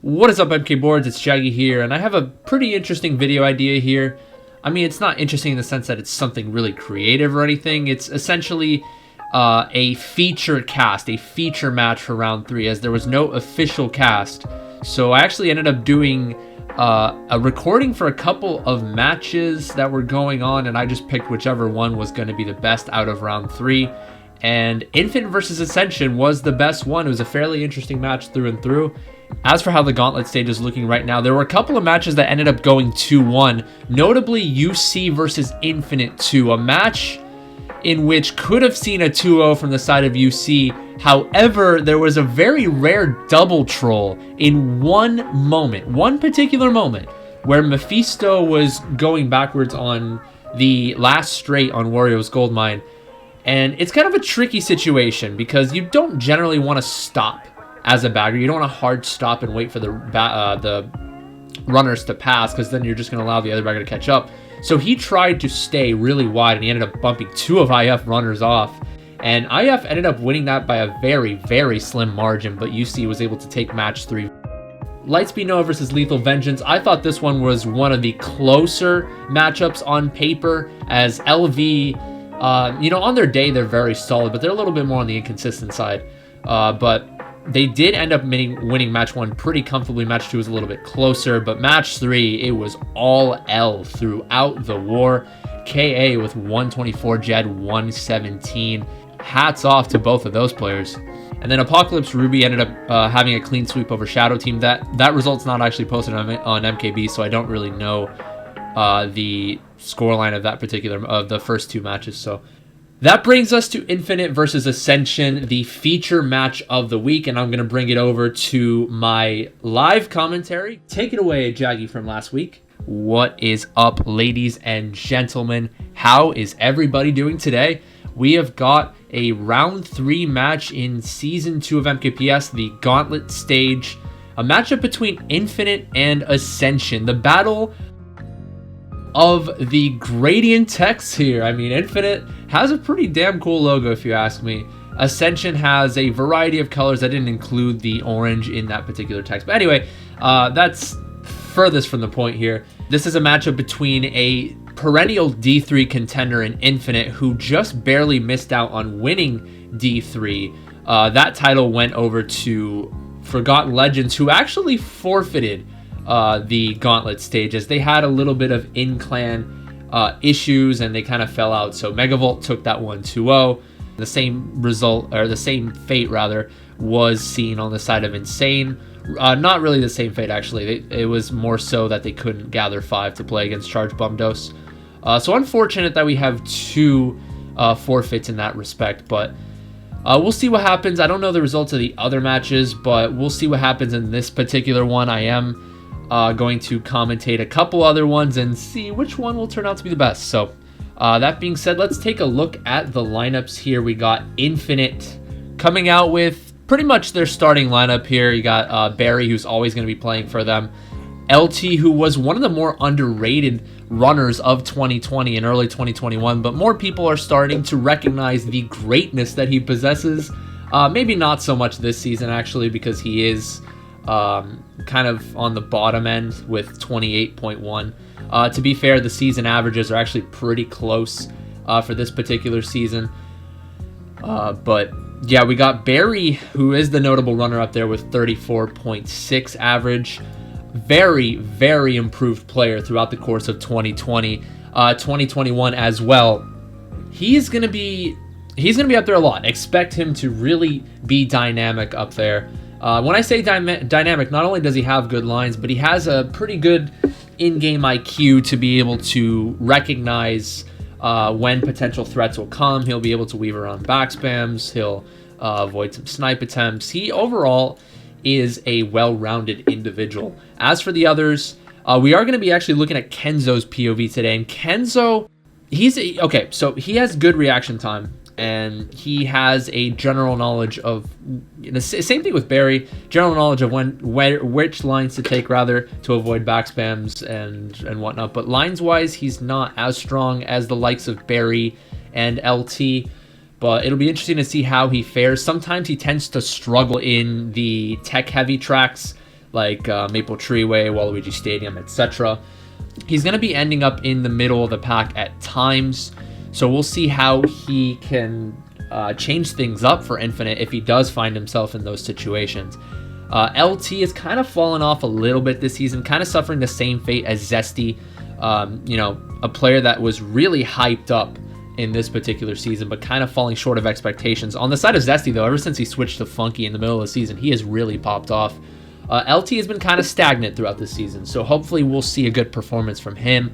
What is up, MK Boards? It's Shaggy here, and I have a pretty interesting video idea here. I mean, it's not interesting in the sense that it's something really creative or anything. It's essentially a feature cast, a feature match for round 3, as there was no official cast. So I actually ended up doing a recording for a couple of matches that were going on, and I just picked whichever one was going to be the best out of round 3. And Infinite versus Ascension was the best one. It was a fairly interesting match through and through. As for how the Gauntlet stage is looking right now, there were a couple of matches that ended up going 2-1. Notably, UC versus Infinite 2, a match in which could have seen a 2-0 from the side of UC. However, there was a very rare double troll in one particular moment, where Mephisto was going backwards on the last straight on Wario's Goldmine. And it's kind of a tricky situation because you don't generally want to stop as a bagger. You don't want to hard stop and wait for the runners to pass, because then you're just going to allow the other bagger to catch up. So he tried to stay really wide, and he ended up bumping 2 of IF runners off. And IF ended up winning that by a very, very slim margin, but UC was able to take match 3. Lightspeed Noah versus Lethal Vengeance. I thought this one was one of the closer matchups on paper, as LV, on their day, they're very solid, but they're a little bit more on the inconsistent side. But they did end up winning match 1 pretty comfortably. Match 2 was a little bit closer, but match 3, it was all L throughout the war. KA with 124, Jed 117. Hats off to both of those players. And then Apocalypse Ruby ended up having a clean sweep over Shadow Team. That result's not actually posted on MKB, so I don't really know the scoreline of that particular of the first 2 matches. So that brings us to Infinite versus Ascension, the feature match of the week, and I'm going to bring it over to my live commentary. Take it away, Jaggy, from last week. What is up, ladies and gentlemen? How is everybody doing today? We have got a round 3 match in season 2 of MKPS, the Gauntlet stage, a matchup between Infinite and Ascension, the battle of the gradient text here. I mean, Infinite has a pretty damn cool logo, if you ask me. Ascension has a variety of colors. I didn't include the orange in that particular text. But anyway, that's furthest from the point here. This is a matchup between a perennial D3 contender in Infinite, who just barely missed out on winning D3. That title went over to Forgotten Legends, who actually forfeited the Gauntlet stage, as they had a little bit of in-clan issues and they kind of fell out. So Megavolt took that one 2-0. The same result, or the same fate rather, was seen on the side of Insane. Not really the same fate, actually. It was more so that they couldn't gather 5 to play against Charge Bumdos. So unfortunate that we have 2 forfeits in that respect, but we'll see what happens. I don't know the results of the other matches, but we'll see what happens in this particular one. I am going to commentate a couple other ones and see which one will turn out to be the best. So that being said, let's take a look at the lineups here. We got Infinite coming out with pretty much their starting lineup here. You got Barry, who's always going to be playing for them. LT, who was one of the more underrated runners of 2020 and early 2021, but more people are starting to recognize the greatness that he possesses. Maybe not so much this season, actually, because he is kind of on the bottom end with 28.1. To be fair, the season averages are actually pretty close for this particular season. But yeah, we got Barry, who is the notable runner up there with 34.6 average. Very, very improved player throughout the course of 2020, 2021 as well. He's gonna be up there a lot. Expect him to really be dynamic up there. When I say dynamic, not only does he have good lines, but he has a pretty good in-game IQ to be able to recognize when potential threats will come. He'll be able to weave around back spams. He'll avoid some snipe attempts. He overall is a well-rounded individual. As for the others, we are going to be actually looking at Kenzo's POV today. And Kenzo, so he has good reaction time, and he has a general knowledge of, same thing with Barry, general knowledge of which lines to take, rather, to avoid back spams and whatnot. But lines-wise, he's not as strong as the likes of Barry and LT. But it'll be interesting to see how he fares. Sometimes he tends to struggle in the tech-heavy tracks, like Maple Treeway, Waluigi Stadium, etc. He's going to be ending up in the middle of the pack at times, so we'll see how he can change things up for Infinite if he does find himself in those situations. LT has kind of fallen off a little bit this season, kind of suffering the same fate as Zesty, a player that was really hyped up in this particular season, but kind of falling short of expectations. On the side of Zesty, though, ever since he switched to Funky in the middle of the season, he has really popped off. LT has been kind of stagnant throughout the season, so hopefully we'll see a good performance from him.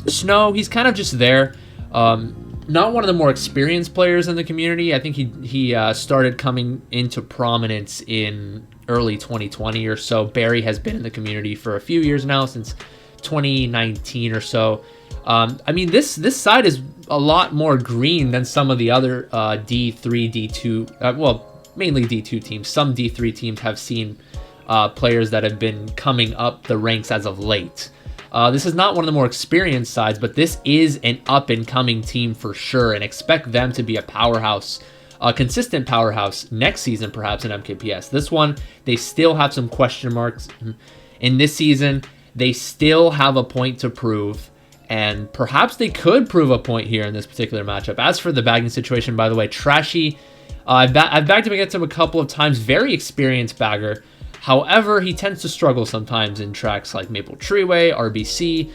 Snow, he's kind of just there. Not one of the more experienced players in the community. I think he started coming into prominence in early 2020 or so. Barry has been in the community for a few years now, since 2019 or so. I mean, this side is a lot more green than some of the other D3, D2, well, mainly D2 teams. Some D3 teams have seen players that have been coming up the ranks as of late. This is not one of the more experienced sides, but this is an up-and-coming team for sure, and expect them to be a powerhouse, a consistent powerhouse next season, perhaps in MKPS. This one, they still have some question marks. In this season, they still have a point to prove, and perhaps they could prove a point here in this particular matchup. As for the bagging situation, by the way, Trashy, I've bagged him against him a couple of times. Very experienced bagger. However, he tends to struggle sometimes in tracks like Maple Treeway, RBC,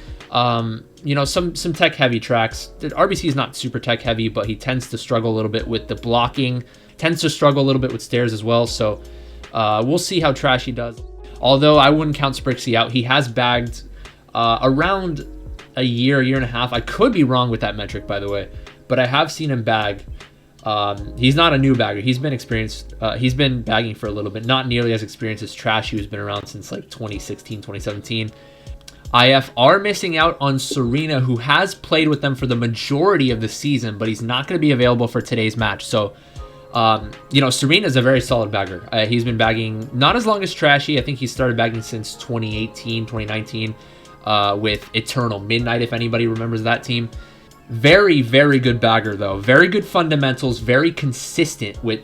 some tech-heavy tracks. RBC is not super tech-heavy, but he tends to struggle a little bit with the blocking, tends to struggle a little bit with stairs as well, so we'll see how Trashy does. Although I wouldn't count Sprixie out. He has bagged around a year and a half. I could be wrong with that metric, by the way, but I have seen him bag. He's not a new bagger. He's been experienced. He's been bagging for a little bit, not nearly as experienced as Trashy, who's been around since like 2016, 2017. IF are missing out on Serena, who has played with them for the majority of the season, but he's not going to be available for today's match. So, Serena is a very solid bagger. He's been bagging not as long as Trashy. I think he started bagging since 2018, 2019, with Eternal Midnight, if anybody remembers that team. Very, very good bagger, though. Very good fundamentals, very consistent with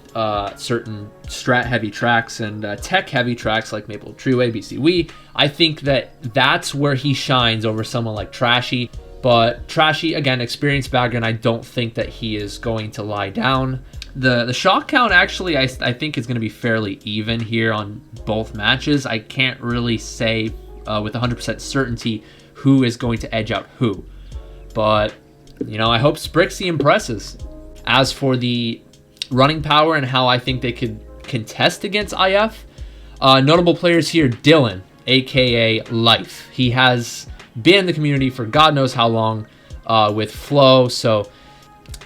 certain strat-heavy tracks and tech-heavy tracks like Maple Treeway, BC Wii. I think that's where he shines over someone like Trashy. But Trashy, again, experienced bagger, and I don't think that he is going to lie down. The shot count, actually, I think is going to be fairly even here on both matches. I can't really say with 100% certainty who is going to edge out who. But I hope Sprixie impresses. As for the running power and how I think they could contest against IF, notable players here, Dylan, aka Life. He has been in the community for God knows how long with Flow, so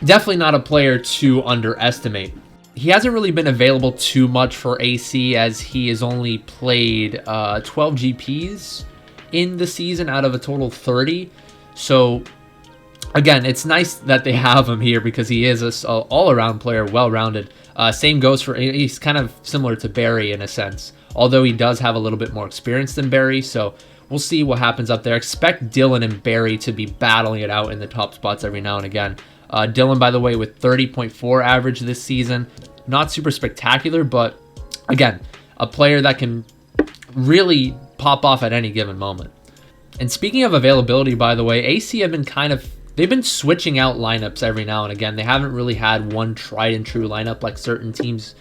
definitely not a player to underestimate. He hasn't really been available too much for AC, as he has only played 12 GPs in the season out of a total of 30. So again, it's nice that they have him here because he is an all-around player, well-rounded. Same goes for, he's kind of similar to Barry in a sense, although he does have a little bit more experience than Barry, so we'll see what happens up there. Expect Dylan and Barry to be battling it out in the top spots every now and again. Dylan, by the way, with 30.4 average this season. Not super spectacular, but again, a player that can really pop off at any given moment. And speaking of availability, by the way, AC have been they've been switching out lineups every now and again. They haven't really had one tried and true lineup like certain teams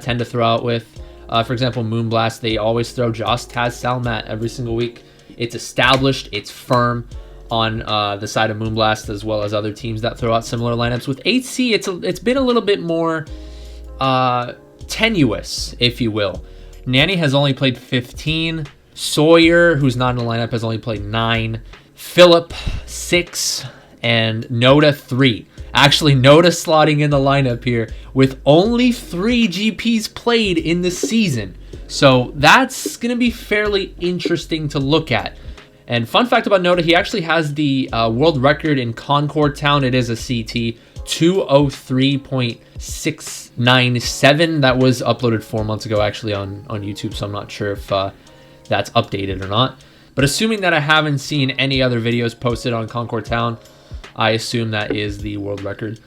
tend to throw out with. For example, Moonblast, they always throw Joss, Taz, Salmat every single week. It's established, it's firm on the side of Moonblast, as well as other teams that throw out similar lineups. With HC, it's been a little bit more tenuous, if you will. Nanny has only played 15. Sawyer, who's not in the lineup, has only played 9. Philip, 6. And Noda, 3. Actually, Noda slotting in the lineup here with only 3 GPs played in the season. So that's going to be fairly interesting to look at. And fun fact about Noda, he actually has the world record in Concord Town. It is a CT, 203.697. That was uploaded 4 months ago, actually, on YouTube, so I'm not sure if that's updated or not. But assuming that I haven't seen any other videos posted on Concord Town, I assume that is the world record.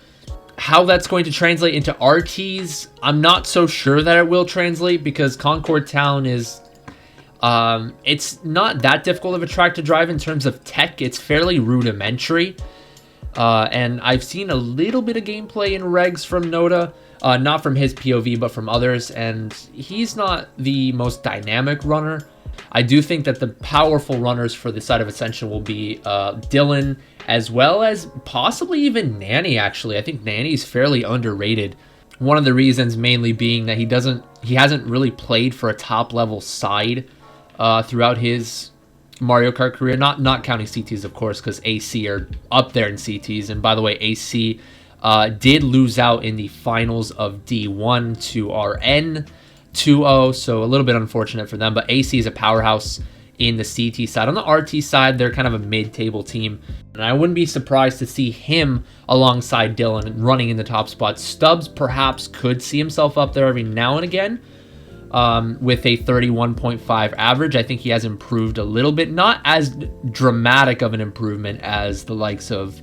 How that's going to translate into RTs, I'm not so sure that it will translate, because Concord Town is It's not that difficult of a track to drive in terms of tech. It's fairly rudimentary. And I've seen a little bit of gameplay in regs from Noda, not from his POV, but from others, and he's not the most dynamic runner. I do think that the powerful runners for the side of Ascension will be Dylan, as well as possibly even Nanny, actually. I think Nanny's fairly underrated. One of the reasons mainly being that he hasn't really played for a top level side throughout his Mario Kart career, not counting CTs, of course, because AC are up there in CTs. And by the way, AC did lose out in the finals of D1 to RN 2-0, so a little bit unfortunate for them. But AC is a powerhouse in the CT side. On the RT side, they're kind of a mid-table team, and I wouldn't be surprised to see him alongside Dylan running in the top spot. Stubbs perhaps could see himself up there every now and again. With a 31.5 average. I think he has improved a little bit, not as dramatic of an improvement as the likes of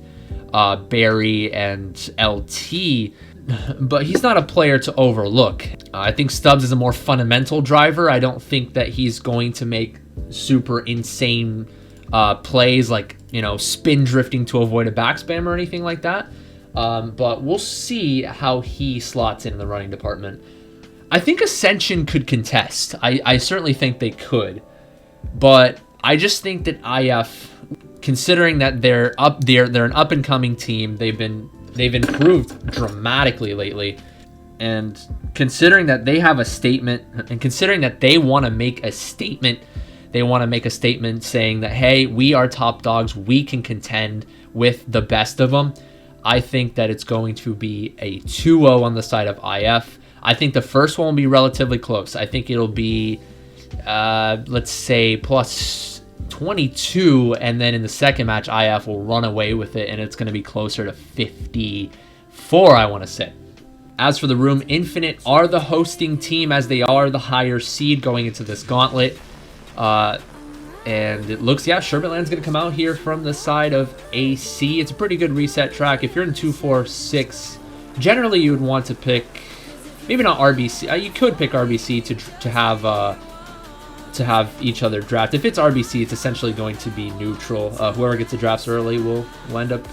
Barry and LT, but he's not a player to overlook. I think Stubbs is a more fundamental driver. I don't think that he's going to make super insane plays like, you know, spin drifting to avoid a backspam or anything like that. But we'll see how he slots in the running department. I think Ascension could contest. I certainly think they could, but I just think that IF, considering that they're an up and coming team, they've improved dramatically lately, and considering that they have a statement, and considering that they want to make a statement, saying that, hey, we are top dogs, we can contend with the best of them. I think that it's going to be a 2-0 on the side of IF. I think the first one will be relatively close. I think it'll be, let's say, plus 22, and then in the second match, IF will run away with it, and it's going to be closer to 54, I want to say. As for the room, Infinite are the hosting team, as they are the higher seed going into this gauntlet. And it looks, yeah, Sherbet Land's going to come out here from the side of AC. It's a pretty good reset track. If you're in 2-4-6, generally you would want to pick... maybe not RBC. You could pick RBC to have each other draft. If it's RBC, it's essentially going to be neutral. Whoever gets the drafts early will end up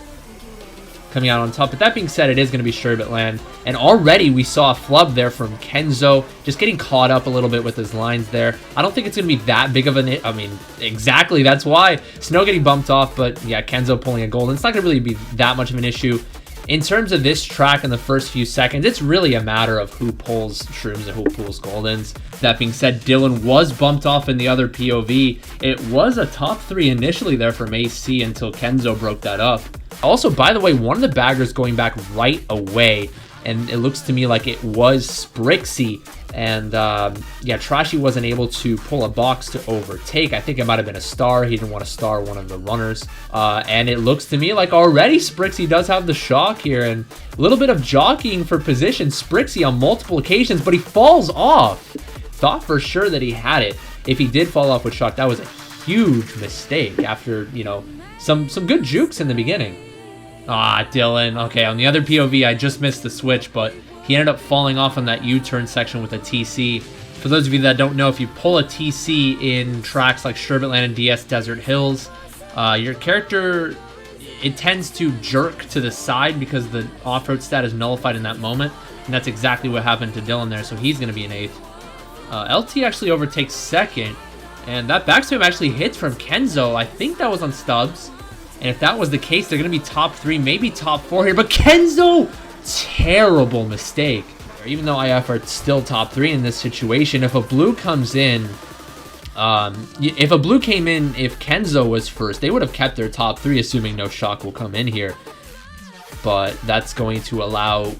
coming out on top. But that being said, it is going to be Sherbet Land. And already we saw a flub there from Kenzo, just getting caught up a little bit with his lines there. I don't think it's going to be that big of an... I mean, exactly, that's why. Snow getting bumped off, but yeah, Kenzo pulling a gold. And it's not going to really be that much of an issue. In terms of this track in the first few seconds, it's really a matter of who pulls shrooms and who pulls goldens. That being said, Dylan was bumped off in the other POV. It was a top 3 initially there from AC until Kenzo broke that up. Also, by the way, one of the baggers going back right away, and it looks to me like it was Sprixie. And yeah, Trashy wasn't able to pull a box to overtake. I think it might have been a star. He didn't want to star one of the runners. And it looks to me like already Sprixie does have the shock here, and a little bit of jockeying for position. Sprixie on multiple occasions, but he falls off. Thought for sure that he had it. If he did fall off with shock, that was a huge mistake after, you know, some good jukes in the beginning. Ah, Dylan. Okay, on the other POV, I just missed the switch, but he ended up falling off on that U-turn section with a TC. For those of you that don't know, if you pull a TC in tracks like Sherbet Land and DS Desert Hills, your character, it tends to jerk to the side because the off-road stat is nullified in that moment. And that's exactly what happened to Dylan there, so he's going to be an 8th. LT actually overtakes 2nd, and that backspam actually hits from Kenzo. I think that was on Stubbs. And if that was the case, they're going to be top 3, maybe top 4 here. But Kenzo, terrible mistake. Even though IF are still top 3 in this situation, if a blue comes in, if a blue came in, if Kenzo was first, they would have kept their top 3, assuming no shock will come in here. But that's going to allow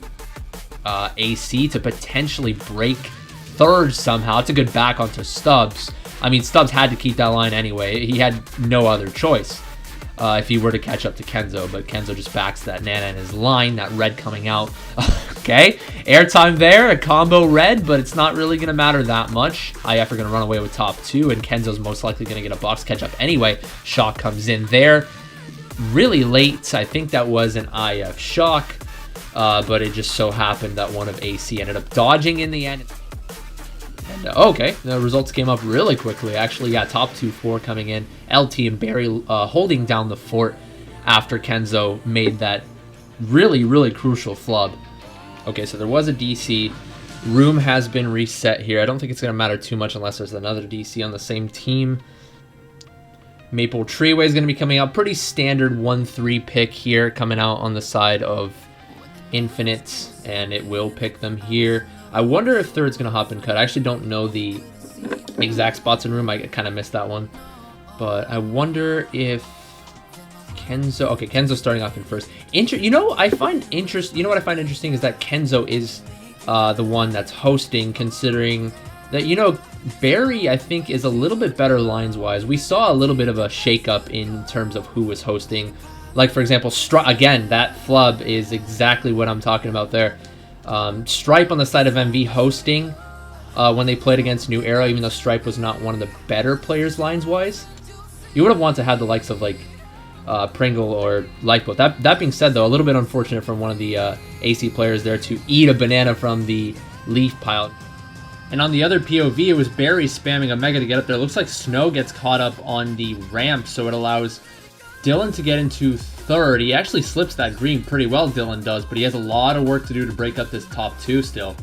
AC to potentially break 3rd somehow. It's a good back onto Stubbs. I mean, Stubbs had to keep that line anyway. He had no other choice. If he were to catch up to Kenzo, but Kenzo just backs that Nana in his line, that red coming out. Okay, airtime there, a combo red, but it's not really going to matter that much. IF are going to run away with top 2, and Kenzo's most likely going to get a box catch up anyway. Shock comes in there really late. I think that was an IF shock, but it just so happened that one of AC ended up dodging in the end. And okay, the results came up really quickly. Actually, yeah, top 2-4 coming in. LT and Barry holding down the fort after Kenzo made that really, really crucial flub. Okay, so there was a DC. Room has been reset here. I don't think it's going to matter too much unless there's another DC on the same team. Maple Treeway is going to be coming out. Pretty standard 1-3 pick here, coming out on the side of Infinite, and it will pick them here. I wonder if third's going to hop and cut. I actually don't know the exact spots in room. I kind of missed that one. But I wonder if Kenzo... Okay, Kenzo's starting off in first. You know, I find you know what I find interesting is that Kenzo is the one that's hosting, considering that, you know, Barry, I think, is a little bit better lines-wise. We saw a little bit of a shake-up in terms of who was hosting. Like, for example, again, that flub is exactly what I'm talking about there. Stripe on the side of MV hosting when they played against New Era, even though Stripe was not one of the better players lines-wise. You would have wanted to have the likes of, like, Pringle or Lifeboat. That being said, though, a little bit unfortunate from one of the AC players there to eat a banana from the leaf pile. And on the other POV, it was Barry spamming a Mega to get up there. It looks like Snow gets caught up on the ramp, so it allows Dylan to get into third. He actually slips that green pretty well, Dylan does, but he has a lot of work to do to break up this top 2 still.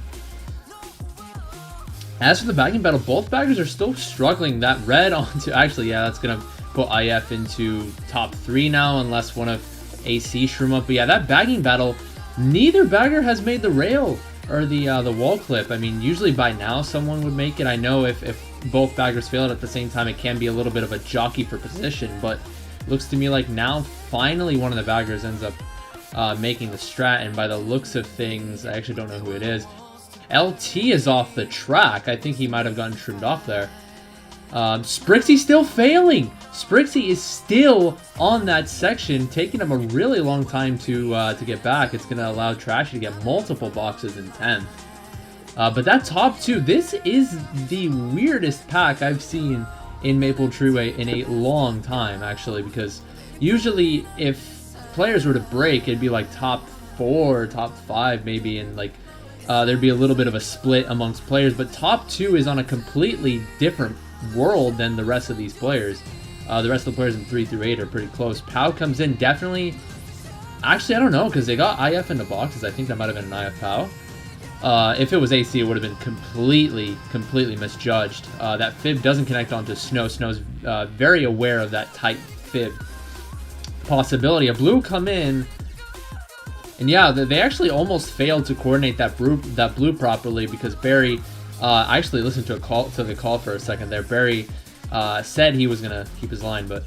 As for the bagging battle, both baggers are still struggling. That red onto... Actually, yeah, that's going to put IF into top 3 now, unless one of AC shroom up. But yeah, that bagging battle, neither bagger has made the rail or the wall clip. I mean, usually by now someone would make it. I know if both baggers fail it at the same time, it can be a little bit of a jockey for position, but looks to me like now finally one of the baggers ends up making the strat, and by the looks of things, I actually don't know who it is. LT is off the track. I think he might have gotten trimmed off there. Sprixie still failing. Sprixie is still on that section, taking him a really long time to get back. It's going to allow Trashy to get multiple boxes in 10th. But that top 2, this is the weirdest pack I've seen in Maple Treeway in a long time, actually, because usually if players were to break, it'd be like top 4, top 5 maybe, and like there'd be a little bit of a split amongst players, but top 2 is on a completely different world than the rest of these players. The rest of the players in 3 through 8 are pretty close. Pow comes in, definitely. Actually, I don't know, because they got IF in the boxes. I think that might have been an IF Pow. If it was AC, it would have been completely misjudged. That fib doesn't connect onto Snow. Snow's very aware of that tight fib possibility. A blue come in, and yeah, they actually almost failed to coordinate that blue properly, because Barry... I actually listened to the call for a second there. Barry said he was gonna keep his line, but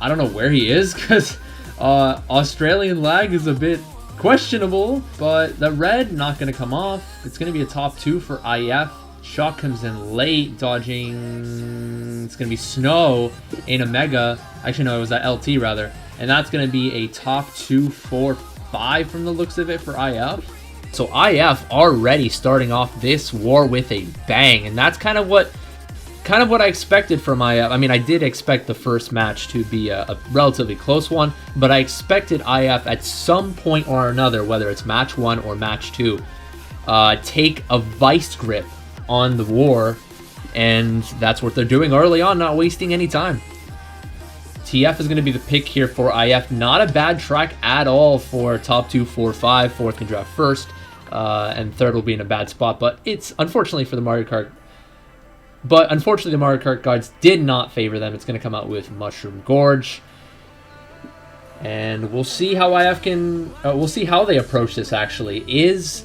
I don't know where he is, because Australian lag is a bit questionable. But the red not gonna come off. It's gonna be a top 2 for IF. Shock comes in late, dodging. It's gonna be Snow in a Mega. Actually, no, it was that LT rather, and that's gonna be a top 2, 4, 5 from the looks of it for IF. So IF already starting off this war with a bang, and that's kind of what I expected from IF. I mean, I did expect the first match to be a relatively close one, but I expected IF at some point or another, whether it's match 1 or match 2, take a vice grip on the war, and that's what they're doing early on, not wasting any time. TF is going to be the pick here for IF. Not a bad track at all for top 2, 4, 5. Fourth can draft first. And third will be in a bad spot, but it's unfortunately for the Mario Kart. But unfortunately, the Mario Kart guides did not favor them. It's going to come out with Mushroom Gorge, and we'll see how IF can. We'll see how they approach this. Actually, is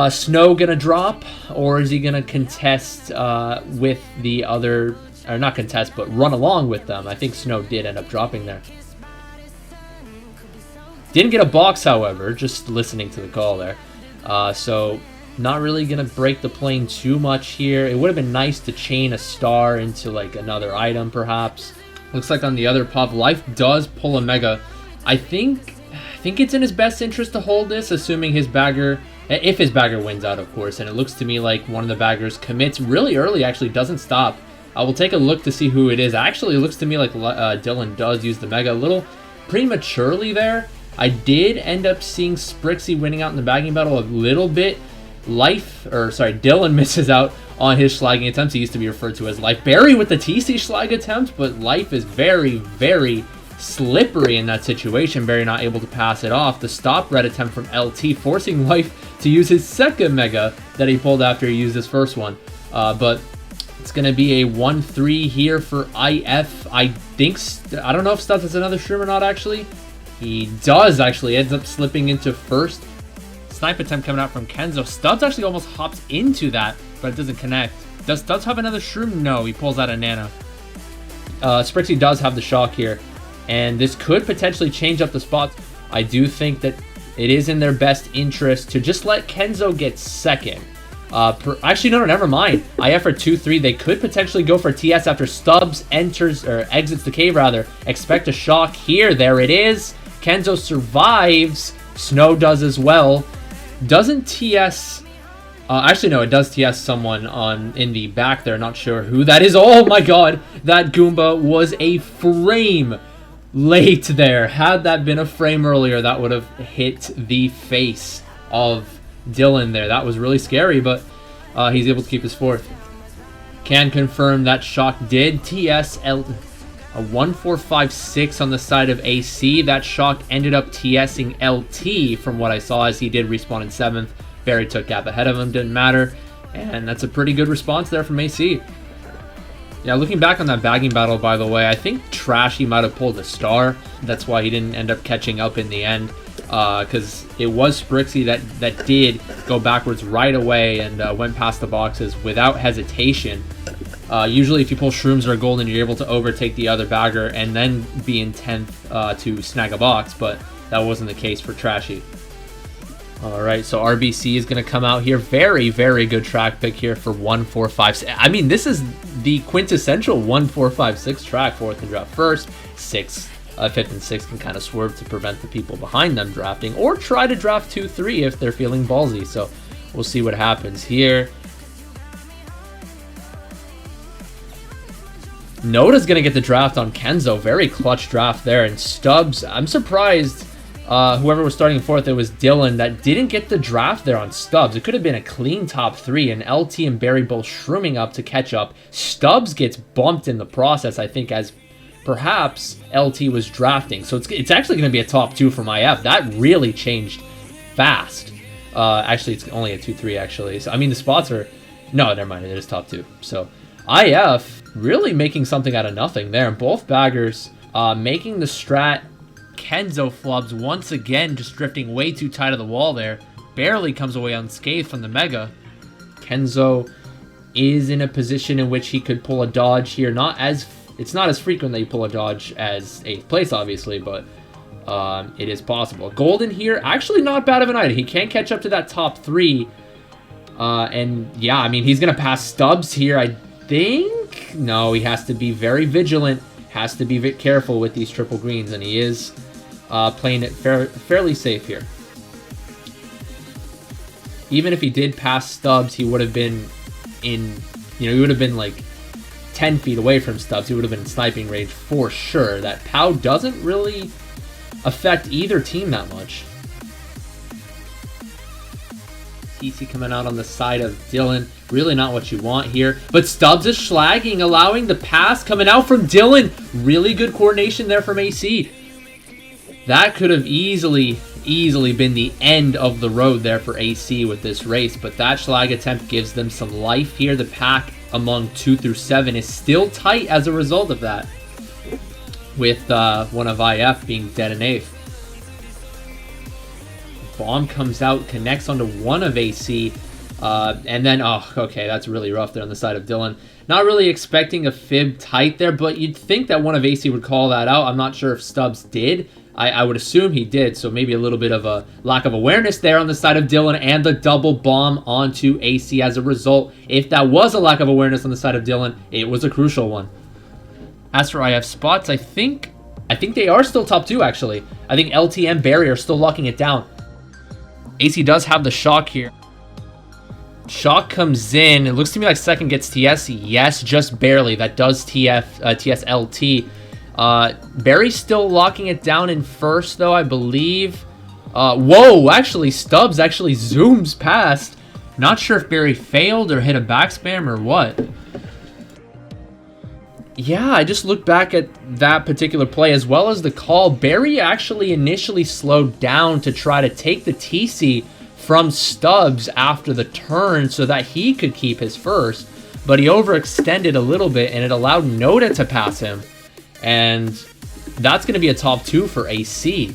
Snow gonna drop, or is he gonna contest with the other, or not contest, but run along with them? I think Snow did end up dropping there. Didn't get a box, however. Just listening to the call there. So not really going to break the plane too much here. It would have been nice to chain a star into like another item perhaps. Looks like on the other pop, Life does pull a Mega. I think it's in his best interest to hold this, assuming his bagger, if his bagger wins out, of course. And it looks to me like one of the baggers commits really early, actually doesn't stop. I will take a look to see who it is. Actually, it looks to me like Dylan does use the Mega a little prematurely there. I did end up seeing Sprixie winning out in the bagging battle a little bit. Dylan misses out on his slagging attempts. He used to be referred to as Life. Barry with the TC slag attempt, but Life is very, very slippery in that situation. Barry not able to pass it off. The stop red attempt from LT, forcing Life to use his second mega that he pulled after he used his first one. But it's going to be a 1-3 here for IF. I don't know if Stubbs has another shroom or not, actually. He does, actually. Ends up slipping into first. Snipe attempt coming out from Kenzo. Stubbs actually almost hops into that, but it doesn't connect. Does Stubbs have another shroom? No, he pulls out a nano. Sprixie does have the shock here, and this could potentially change up the spots. I do think that it is in their best interest to just let Kenzo get second. Actually, no, never mind. IF for 2-3. They could potentially go for TS after Stubbs exits the cave, rather. Expect a shock here. There it is. Kenzo survives. Snow does as well. Doesn't TS... actually, no, it does TS someone in the back there. Not sure who that is. Oh, my God. That Goomba was a frame late there. Had that been a frame earlier, that would have hit the face of Dylan there. That was really scary, but he's able to keep his fourth. Can confirm that shock did TS a 1-4-5-6 on the side of AC. That shock ended up TSing LT from what I saw, as he did respawn in 7th. Barry took gap ahead of him, didn't matter, and that's a pretty good response there from AC. Yeah, looking back on that bagging battle, by the way, I think Trashy might have pulled a star. That's why he didn't end up catching up in the end. Because it was Sprixie that did go backwards right away and went past the boxes without hesitation. Usually if you pull shrooms or golden, you're able to overtake the other bagger and then be in 10th to snag a box, but that wasn't the case for Trashy. Alright, so RBC is going to come out here. Very, very good track pick here for 1-4-5-6. I mean, this is the quintessential 1-4-5-6 track. 4th can drop first, 6th. 5th and 6th can kind of swerve to prevent the people behind them drafting, or try to draft 2-3 if they're feeling ballsy. So we'll see what happens here. Noda's going to get the draft on Kenzo. Very clutch draft there. And Stubbs, I'm surprised whoever was starting 4th, it was Dylan, that didn't get the draft there on Stubbs. It could have been a clean top 3, and LT and Barry both shrooming up to catch up. Stubbs gets bumped in the process, I think, as perhaps LT was drafting. So it's actually going to be a top 2 from IF. That really changed fast. Actually, it's only a 2-3, actually. So, I mean, the spots are... No, never mind. It is top 2. So, IF really making something out of nothing there. Both baggers making the strat. Kenzo flubs once again, just drifting way too tight of the wall there. Barely comes away unscathed from the Mega. Kenzo is in a position in which he could pull a dodge here. It's not as frequent that you pull a dodge as 8th place, obviously, but it is possible. Golden here, actually not bad of an item. He can catch up to that top 3. And yeah, I mean, he's going to pass Stubbs here, I think. No, he has to be very vigilant. Has to be careful with these triple greens, and he is playing it fairly safe here. Even if he did pass Stubbs, he would have been he would have been like 10 feet away from Stubbs. He would have been in sniping range for sure. That POW doesn't really affect either team that much. TC coming out on the side of Dylan. Really not what you want here. But Stubbs is slagging, allowing the pass coming out from Dylan. Really good coordination there from AC. That could have easily been the end of the road there for AC with this race. But that slag attempt gives them some life here. The pack among 2 through 7 is still tight as a result of that, with one of IF being dead in 8th. Bomb comes out, connects onto one of AC, and then, oh, okay, that's really rough there on the side of Dylan. Not really expecting a fib tight there, but you'd think that one of AC would call that out. I'm not sure if Stubbs did. I would assume he did, so maybe a little bit of a lack of awareness there on the side of Dylan, and the double bomb onto AC as a result. If that was a lack of awareness on the side of Dylan, it was a crucial one. As for IF spots, I think they are still top 2, actually. I think LT and Barry are still locking it down. AC does have the shock here. Shock comes in. It looks to me like second gets TS. Yes, just barely. That does TS LT. Barry's still locking it down in first, though, I believe. Whoa, actually, Stubbs actually zooms past Not sure if Barry failed or hit a back spam or what. Yeah, I just looked back at that particular play as well as the call. Barry actually initially slowed down to try to take the TC from Stubbs after the turn so that he could keep his first, but he overextended a little bit and it allowed Noda to pass him, and that's going to be a top 2 for AC.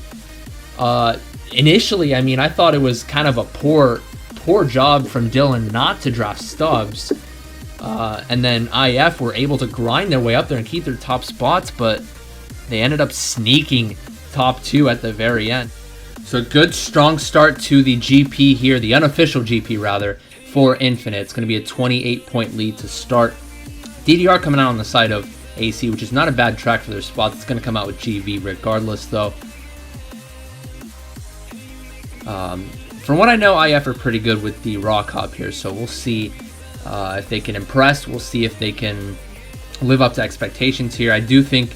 Initially, I mean, I thought it was kind of a poor job from Dylan not to draft Stubbs. And then IF were able to grind their way up there and keep their top spots, but they ended up sneaking top 2 at the very end. So good, strong start to the GP here, the unofficial GP rather, for Infinite. It's going to be a 28-point lead to start. DDR coming out on the side of AC, which is not a bad track for their spots. It's going to come out with GV regardless, though. From what I know, IF are pretty good with the rock hop here, so we'll see if they can impress. We'll see if they can live up to expectations here. I think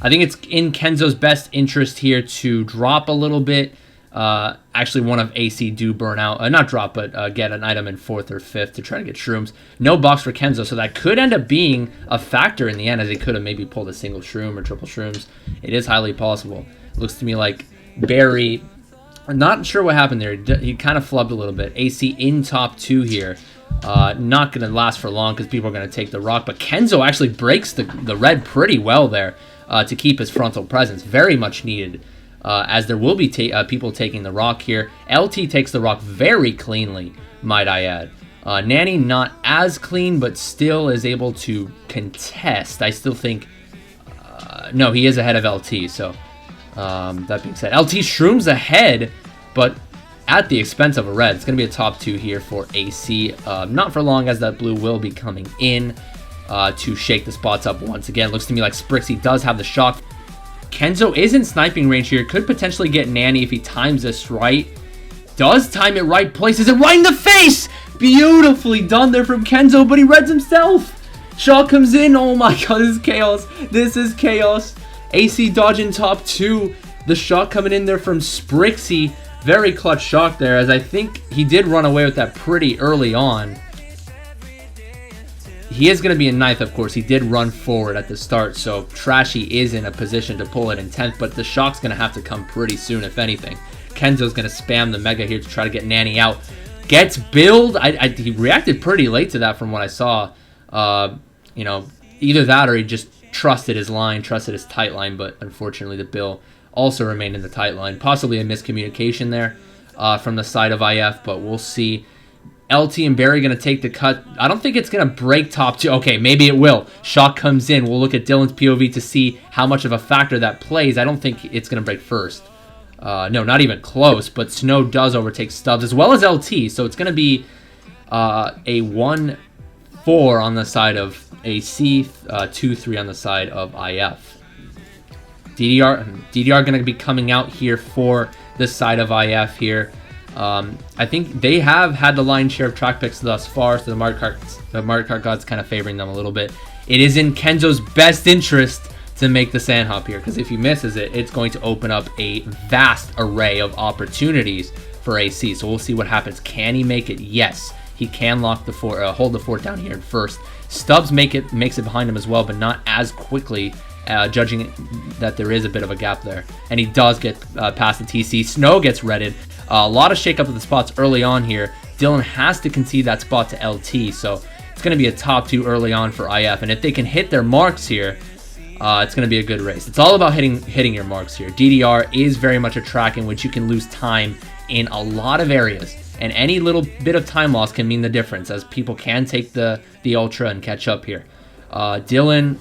it's in Kenzo's best interest here to drop a little bit. Actually, one of AC do burn out. Not drop, but get an item in 4th or 5th to try to get shrooms. No box for Kenzo, so that could end up being a factor in the end, as they could have maybe pulled a single shroom or triple shrooms. It is highly possible. Looks to me like Barry, I'm not sure what happened there. He kind of flubbed a little bit. AC in top 2 here. Not going to last for long because people are going to take the rock, but Kenzo actually breaks the red pretty well there to keep his frontal presence. Very much needed, as there will be people taking the rock here. LT takes the rock very cleanly, might I add. Nanny not as clean, but still is able to contest. I still think, no, he is ahead of LT, so that being said, LT shrooms ahead, but at the expense of a red. It's going to be a top 2 here for AC. Not for long, as that blue will be coming in to shake the spots up once again. Looks to me like Sprixie does have the shock. Kenzo is in sniping range here. Could potentially get Nanny if he times this right. Does time it right. Places it right in the face. Beautifully done there from Kenzo, but he reds himself. Shock comes in. Oh my god, this is chaos. This is chaos. AC dodging top 2. The shock coming in there from Sprixie. Very clutch shock there, as I think he did run away with that pretty early on. He is going to be in 9th, of course. He did run forward at the start, so Trashy is in a position to pull it in 10th, but the shock's going to have to come pretty soon, if anything. Kenzo's going to spam the Mega here to try to get Nanny out. Gets billed. He reacted pretty late to that from what I saw. You know, either that or he just trusted his line, trusted his tight line, but unfortunately the bill also remained in the tight line. Possibly a miscommunication there from the side of IF, but we'll see. LT and Barry going to take the cut. I don't think it's going to break top 2. Okay, maybe it will. Shock comes in. We'll look at Dylan's POV to see how much of a factor that plays. I don't think it's going to break first. No, not even close, but Snow does overtake Stubbs as well as LT, so it's going to be a 1-4 on the side of AC, 2-3 on the side of IF. DDR going to be coming out here for the side of IF here. I think they have had the lion's share of track picks thus far, so the Mario Kart God's kind of favoring them a little bit. It is in Kenzo's best interest to make the sand hop here, because if he misses it, it's going to open up a vast array of opportunities for AC. So we'll see what happens. Can he make it? Yes, he can lock the fort, hold the fort down here at first. Stubbs makes it behind him as well, but not as quickly, judging that there is a bit of a gap there. And he does get past the TC. Snow gets redded. A lot of shake-up of the spots early on here. Dylan has to concede that spot to LT, so it's going to be a top 2 early on for IF. And if they can hit their marks here, it's going to be a good race. It's all about hitting your marks here. DDR is very much a track in which you can lose time in a lot of areas, and any little bit of time loss can mean the difference, as people can take the Ultra and catch up here. Dylan,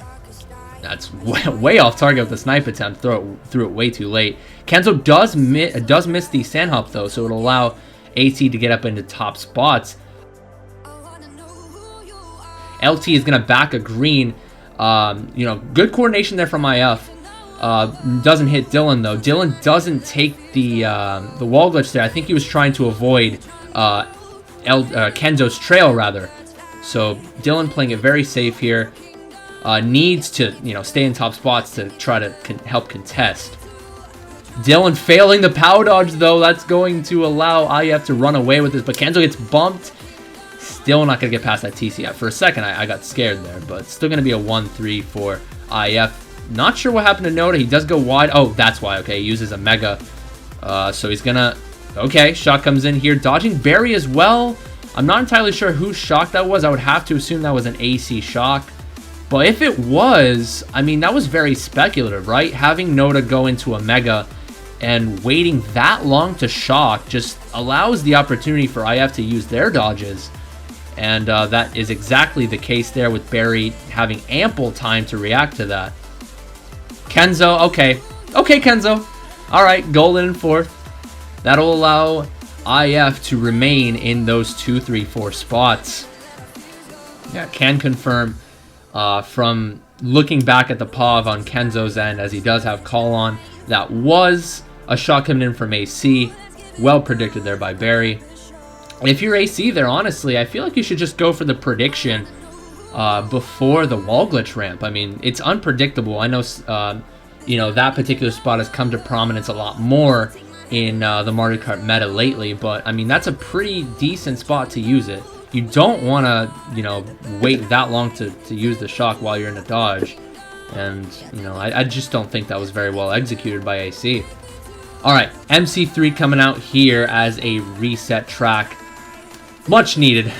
that's way off target with the snipe attempt. Threw it way too late. Kenzo does miss the sand hop though, so it'll allow AC to get up into top spots. LT is going to back a green. You know, good coordination there from IF. Doesn't hit Dylan though. Dylan doesn't take the wall glitch there. I think he was trying to avoid Kenzo's trail rather. So Dylan playing it very safe here. Needs to, you know, stay in top spots to try to help contest. Dylan failing the power dodge though. That's going to allow IF to run away with this, but Kenzo gets bumped Still not going to get past that TC. For a second, I got scared there, but still going to be a 1-3 for IF. Not sure what happened to Noda. He does go wide. Oh, that's why. Okay, he uses a Mega. So he's going to... Okay, shot comes in here. Dodging Barry as well. I'm not entirely sure whose shock that was. I would have to assume that was an AC shock. But if it was, I mean, that was very speculative, right? Having Noda go into a Mega and waiting that long to shock just allows the opportunity for IF to use their dodges. And that is exactly the case there with Barry having ample time to react to that. Kenzo, okay. Okay, Kenzo. All right, golden in fourth. That'll allow IF to remain in those 2, 3, 4 spots. Yeah, can confirm from looking back at the POV on Kenzo's end, as he does have call on, that was a shot coming in from AC. Well predicted there by Barry. If you're AC there, honestly, I feel like you should just go for the prediction before the wall glitch ramp. I mean, it's unpredictable. I know, you know, that particular spot has come to prominence a lot more in the Mario Kart meta lately, but I mean, that's a pretty decent spot to use it. You don't want to, you know, wait that long to use the shock while you're in a dodge. And, you know, I just don't think that was very well executed by AC. All right, MC3 coming out here as a reset track. Much needed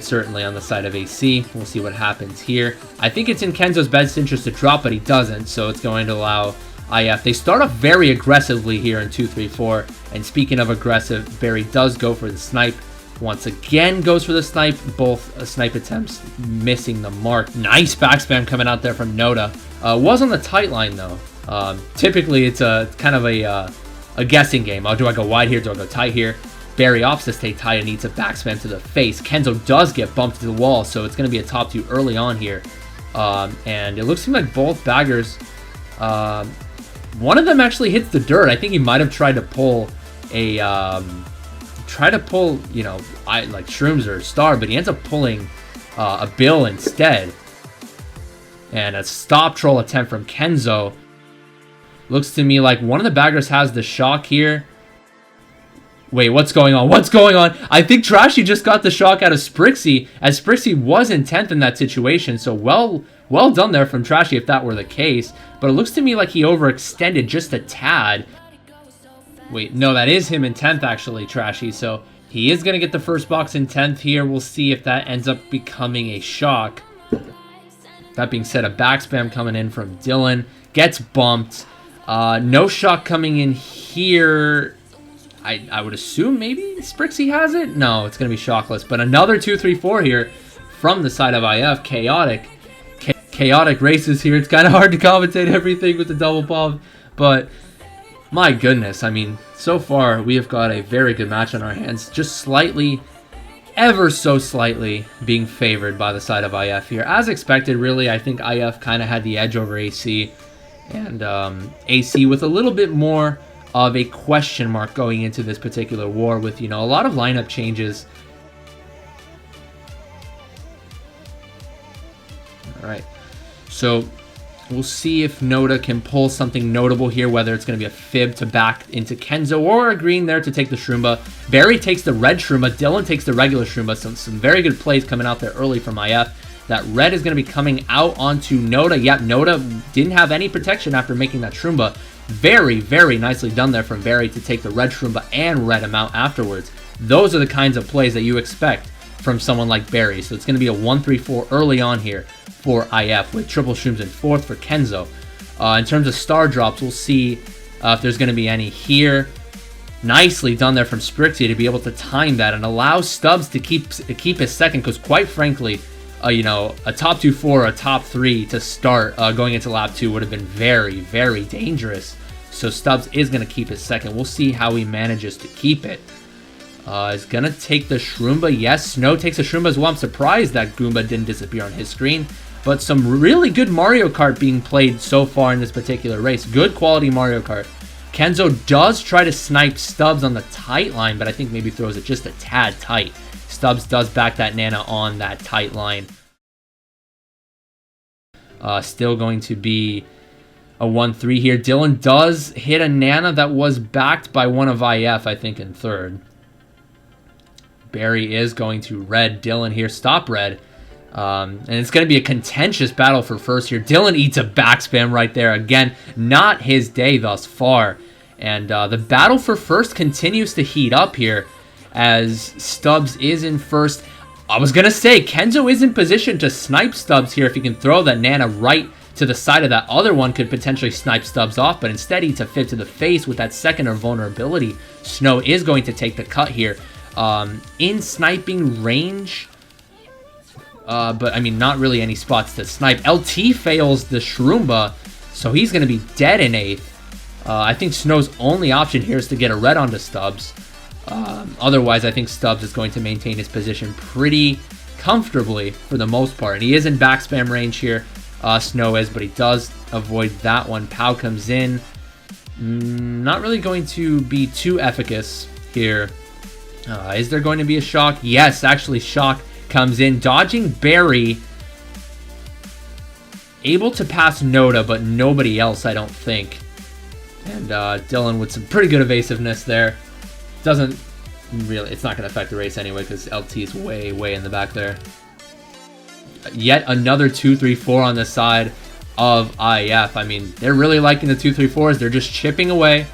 certainly on the side of AC. We'll see what happens here. I think it's in Kenzo's best interest to drop, but he doesn't, so it's going to allow IF. They start off very aggressively here in 2, 3, 4. And speaking of aggressive, Barry does go for the snipe. Once again goes for the snipe. Both snipe attempts missing the mark. Nice backspam coming out there from Noda. Was on the tight line though. Typically it's a kind of a guessing game. Oh, do I go wide here? Do I go tight here? Barry opts to stay tight and needs a backspam to the face. Kenzo does get bumped to the wall, so it's going to be a top 2 early on here. And it looks like both baggers... one of them actually hits the dirt. I think he might have tried to pull a... you know, like Shrooms or Star, but he ends up pulling a Bill instead. And a stop troll attempt from Kenzo. Looks to me like one of the baggers has the shock here. Wait, what's going on? What's going on? I think Trashy just got the shock out of Sprixie, as Sprixie was in 10th in that situation. So well done there from Trashy if that were the case. But it looks to me like he overextended just a tad. Wait, no, that is him in 10th actually, Trashy. So he is going to get the first box in 10th here. We'll see if that ends up becoming a shock. That being said, a backspam coming in from Dylan. Gets bumped. No shock coming in here. I would assume maybe Sprixie has it? No, it's going to be shockless. But another 2, 3, 4 here from the side of IF. Chaotic races here. It's kind of hard to commentate everything with the double POV. But my goodness, I mean, so far we have got a very good match on our hands. Just slightly, ever so slightly, being favored by the side of IF here. As expected, really, I think IF kind of had the edge over AC. And AC with a little bit more of a question mark going into this particular war with, you know, a lot of lineup changes. All right, so we'll see if Noda can pull something notable here, whether it's going to be a fib to back into Kenzo or a green there to take the Shroomba. Barry takes the red Shroomba. Dylan takes the regular Shroomba. Some very good plays coming out there early from IF. That red is going to be coming out onto Noda. Yep, Noda didn't have any protection after making that Shroomba. Very, very nicely done there from Barry to take the red Shroomba and red him out afterwards. Those are the kinds of plays that you expect from someone like Barry. So it's going to be a 1-3-4 early on here for IF with triple Shrooms in 4th for Kenzo. In terms of star drops, we'll see if there's going to be any here. Nicely done there from Sprixie to be able to time that and allow Stubbs to keep his second, because quite frankly, you know, a top 2-4, a top 3 to start going into lap 2 would have been very, very dangerous. So Stubbs is going to keep his second. We'll see how he manages to keep it. Is going to take the Shroomba. Yes, Snow takes the Shroomba as well. I'm surprised that Goomba didn't disappear on his screen. But some really good Mario Kart being played so far in this particular race. Good quality Mario Kart. Kenzo does try to snipe Stubbs on the tight line, but I think maybe throws it just a tad tight. Stubbs does back that Nana on that tight line. Still going to be a 1-3 here. Dylan does hit a Nana that was backed by one of IF, I think, in 3rd. Barry is going to red. Dylan here, stop red. And it's going to be a contentious battle for first here. Dylan eats a back spam right there. Again, not his day thus far. And the battle for first continues to heat up here as Stubbs is in first. I was going to say, Kenzo is in position to snipe Stubbs here. If he can throw that Nana right to the side of that other one, could potentially snipe Stubbs off. But instead, he eats a fib to the face with that second or vulnerability. Snow is going to take the cut here. In sniping range, but I mean, not really any spots to snipe. LT fails the Shroomba, so he's going to be dead in 8th. I think Snow's only option here is to get a red onto Stubbs. Otherwise, I think Stubbs is going to maintain his position pretty comfortably for the most part. And he is in back spam range here. Snow is, but he does avoid that one. Pow comes in. Not really going to be too efficacious here. Is there going to be a shock? Yes, actually, shock comes in. Dodging Barry. Able to pass Noda, but nobody else, I don't think. And Dylan with some pretty good evasiveness there. Doesn't really, it's not going to affect the race anyway because LT is way, way in the back there. Yet another 2-3-4 on the side of IF. I mean, they're really liking the 2-3-4s. They're just chipping away.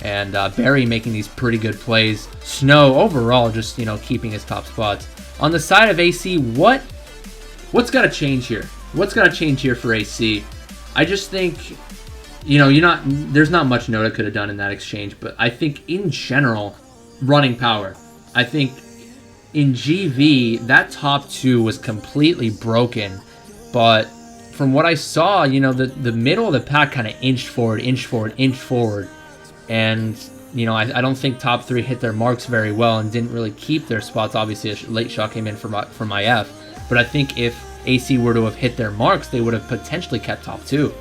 And Barry making these pretty good plays. Snow overall just, you know, keeping his top spots. On the side of AC, what's got to change here? What's got to change here for AC? I just think, you know, there's not much Noda could have done in that exchange, but I think in general, running power. I think in GV, that top 2 was completely broken, but from what I saw, you know, the middle of the pack kind of inched forward, and, you know, I don't think top 3 hit their marks very well and didn't really keep their spots. Obviously, a late shot came in from IF, but I think if AC were to have hit their marks, they would have potentially kept top 2.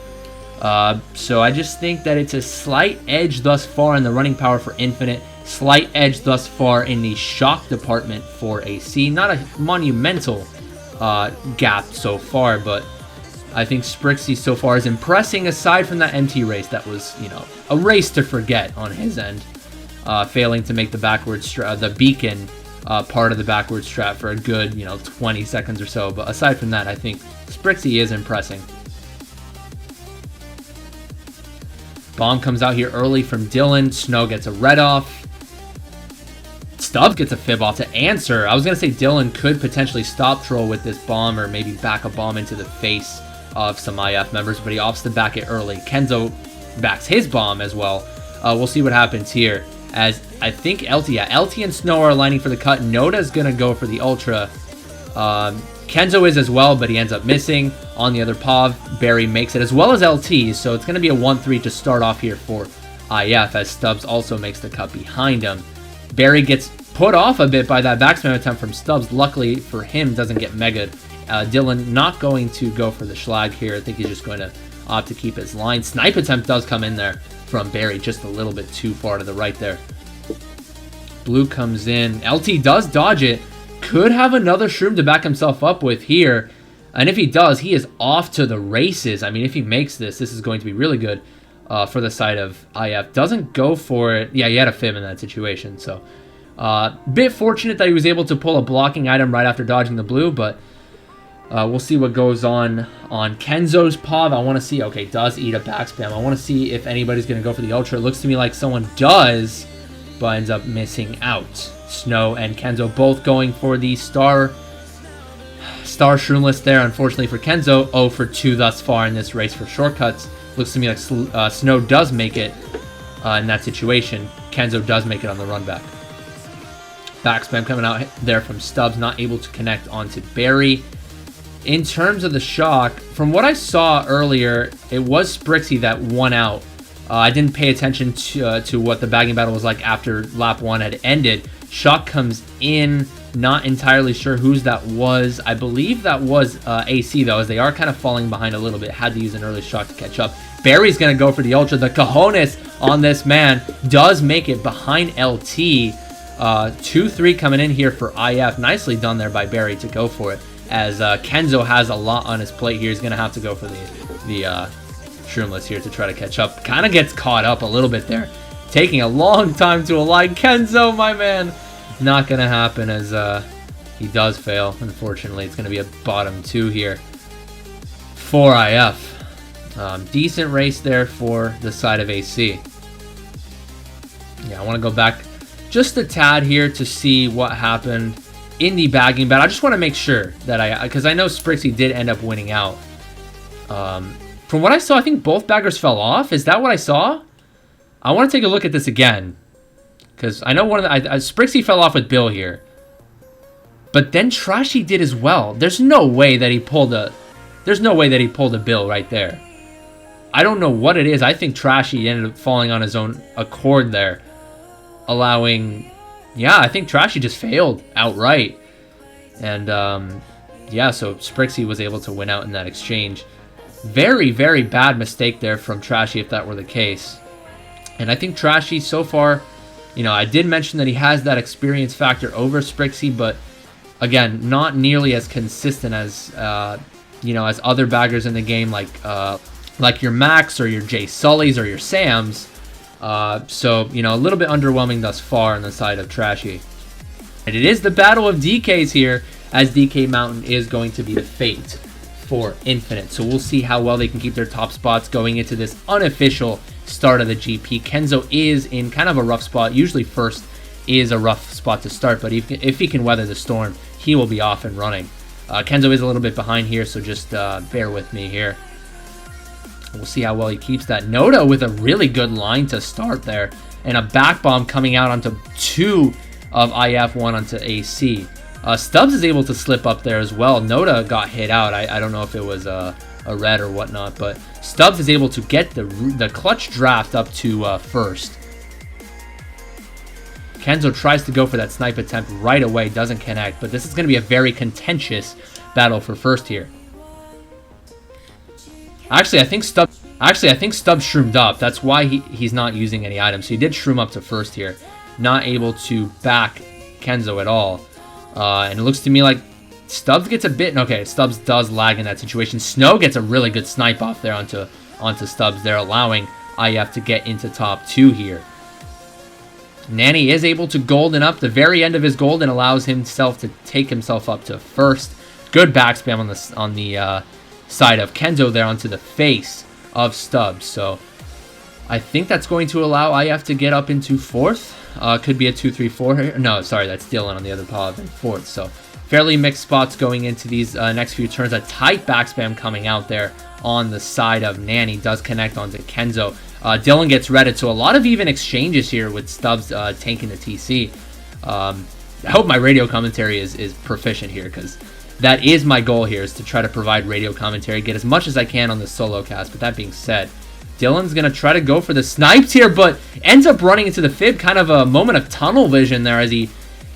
So I just think that it's a slight edge thus far in the running power for Infinite, slight edge thus far in the shock department for AC. Not a monumental gap so far, but I think Sprixie so far is impressing aside from that MT race that was, you know, a race to forget on his end. Failing to make the backwards the beacon part of the backwards strat for a good, you know, 20 seconds or so. But aside from that, I think Sprixie is impressing. Bomb comes out here early from Dylan. Snow gets a red off. Stubbs gets a fib off to answer. I was going to say Dylan could potentially stop troll with this bomb or maybe back a bomb into the face of some IF members, but he opts to back it early. Kenzo backs his bomb as well. We'll see what happens here as I think LT and Snow are aligning for the cut. Noda's going to go for the Ultra. Kenzo is as well, but he ends up missing. On the other POV, Barry makes it as well as LT, so it's going to be a 1-3 to start off here for IF as Stubbs also makes the cut behind him. Barry gets put off a bit by that backspam attempt from Stubbs. Luckily for him, doesn't get megaed. Dylan not going to go for the schlag here. I think he's just going to opt to keep his line. Snipe attempt does come in there from Barry, just a little bit too far to the right there. Blue comes in. LT does dodge it. Could have another shroom to back himself up with here. And if he does, he is off to the races. I mean, if he makes this is going to be really good for the side of IF. Doesn't go for it. Yeah, he had a fib in that situation. So, bit fortunate that he was able to pull a blocking item right after dodging the blue, but we'll see what goes on Kenzo's POV. I want to see, okay, does eat a backspam. I want to see if anybody's going to go for the Ultra. It looks to me like someone does, but ends up missing out. Snow and Kenzo both going for the Star Shroomless there. Unfortunately for Kenzo, 0 for 2 thus far in this race for shortcuts. Looks to me like Snow does make it in that situation. Kenzo does make it on the run back. Backspam coming out there from Stubbs, not able to connect onto Barry. In terms of the shock, from what I saw earlier, it was Sprixie that won out. I didn't pay attention to what the bagging battle was like after lap 1 had ended. Shock comes in, not entirely sure whose that was. I believe that was AC though, as they are kind of falling behind a little bit. Had to use an early shock to catch up. Barry's going to go for the Ultra. The cojones on this man does make it behind LT. 2-3 coming in here for IF. Nicely done there by Barry to go for it. As Kenzo has a lot on his plate here. He's going to have to go for the Shroomless here to try to catch up. Kind of gets caught up a little bit there. Taking a long time to align. Kenzo, my man, Not going to happen as he does fail. Unfortunately, it's going to be a bottom 2 here for IF. Decent race there for the side of AC. Yeah, I want to go back just a tad here to see what happened in the bagging battle. I just want to make sure that because I know Sprixie did end up winning out. From what I saw, I think both baggers fell off. Is that what I saw? I want to take a look at this again, because I know one of the Sprixie fell off with Bill here, but then Trashy did as well. There's no way that he pulled a Bill right there. I don't know what it is. I think Trashy ended up falling on his own accord there, allowing. Yeah, I think Trashy just failed outright, and yeah, so Sprixie was able to win out in that exchange. Very, very bad mistake there from Trashy if that were the case. And I think Trashy so far, you know, I did mention that he has that experience factor over Sprixie, but again, not nearly as consistent as, you know, as other baggers in the game, like your Max or your Jay Sullys or your Sams. So, you know, a little bit underwhelming thus far on the side of Trashy. And it is the battle of DKs here, as DK Mountain is going to be the fate for Infinite. So we'll see how well they can keep their top spots going into this unofficial start of the GP. Kenzo is in kind of a rough spot. Usually first is a rough spot to start, but if he can weather the storm, he will be off and running. Kenzo is a little bit behind here, so just bear with me here. We'll see how well he keeps that. Noda with a really good line to start there, and a back bomb coming out onto 2 of IF, 1 onto AC. Stubbs is able to slip up there as well. Noda got hit out. I don't know if it was a red or whatnot, but Stubbs is able to get the clutch draft up to first. Kenzo tries to go for that snipe attempt right away, doesn't connect, but this is going to be a very contentious battle for first here. Actually, I think Stubbs shroomed up. That's why he's not using any items. So he did shroom up to first here. Not able to back Kenzo at all. And it looks to me like Stubbs gets a bit. Okay, Stubbs does lag in that situation. Snow gets a really good snipe off there onto Stubbs there, allowing IF to get into top 2 here. Nanny is able to golden up the very end of his golden, allows himself to take himself up to first. Good back spam on the side of Kenzo there onto the face of Stubbs. So I think that's going to allow IF to get up into 4th. Could be a 2-3-4 here. No, sorry, that's Dylan on the other pile in 4th. So fairly mixed spots going into these next few turns. A tight back spam coming out there on the side of Nanny. Does connect onto Kenzo. Dylan gets redded. So a lot of even exchanges here with Stubbs tanking the TC. I hope my radio commentary is proficient here, because that is my goal here, is to try to provide radio commentary, get as much as I can on the solo cast. But that being said, Dylan's going to try to go for the snipes here, but ends up running into the fib. Kind of a moment of tunnel vision there, as he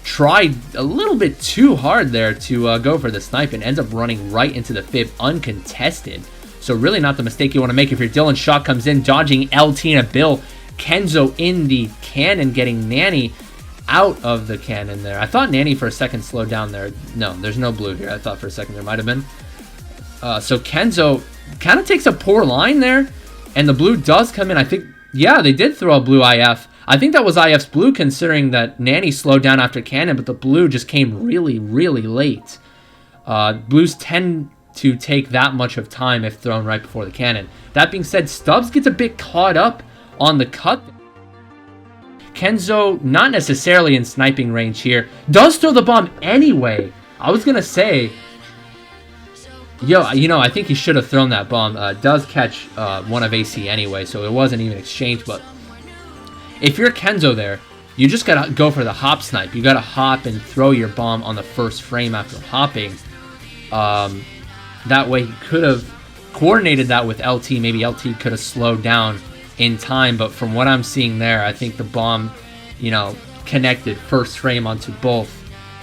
tried a little bit too hard there to go for the snipe, and ends up running right into the fib uncontested. So really not the mistake you want to make if your Dylan. Shot comes in, dodging LT and a Bill. Kenzo in the cannon, getting Nanny out of the cannon there. I thought Nanny for a second slowed down there. No, there's no blue here. I thought for a second there might have been. So Kenzo kind of takes a poor line there, and the blue does come in. I think, yeah, they did throw a blue IF. I think that was IF's blue, considering that Nanny slowed down after cannon, but the blue just came really, really late. Blues tend to take that much of time if thrown right before the cannon. That being said, Stubbs gets a bit caught up on the cut. Kenzo, not necessarily in sniping range here, does throw the bomb anyway. I was going to say, you know, I think he should have thrown that bomb. Does catch one of AC anyway, so it wasn't even exchanged. But if you're Kenzo there, you just got to go for the hop snipe. You got to hop and throw your bomb on the first frame after hopping. That way he could have coordinated that with LT. Maybe LT could have slowed down in time, but from what I'm seeing there, I think the bomb, you know, connected first frame onto both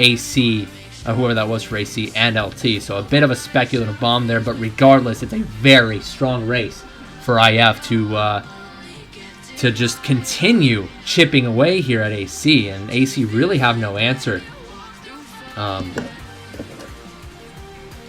AC, whoever that was for AC, and LT. So a bit of a speculative bomb there, but regardless, it's a very strong race for IF to just continue chipping away here at AC, and AC really have no answer.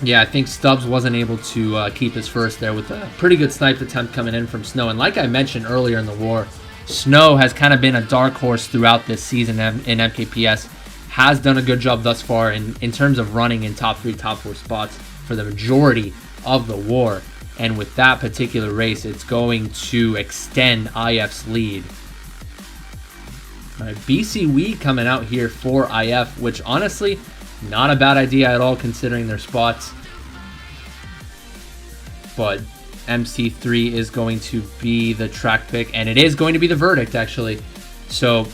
Yeah, I think Stubbs wasn't able to keep his first there with a pretty good snipe attempt coming in from Snow. And like I mentioned earlier in the war, Snow has kind of been a dark horse throughout this season in MKPS. has done a good job thus far in terms of running in top 3, top 4 spots for the majority of the war. And with that particular race, it's going to extend IF's lead. All right, BC Wee coming out here for IF, which honestly, not a bad idea at all considering their spots. But MC3 is going to be the track pick, and it is going to be the verdict actually. So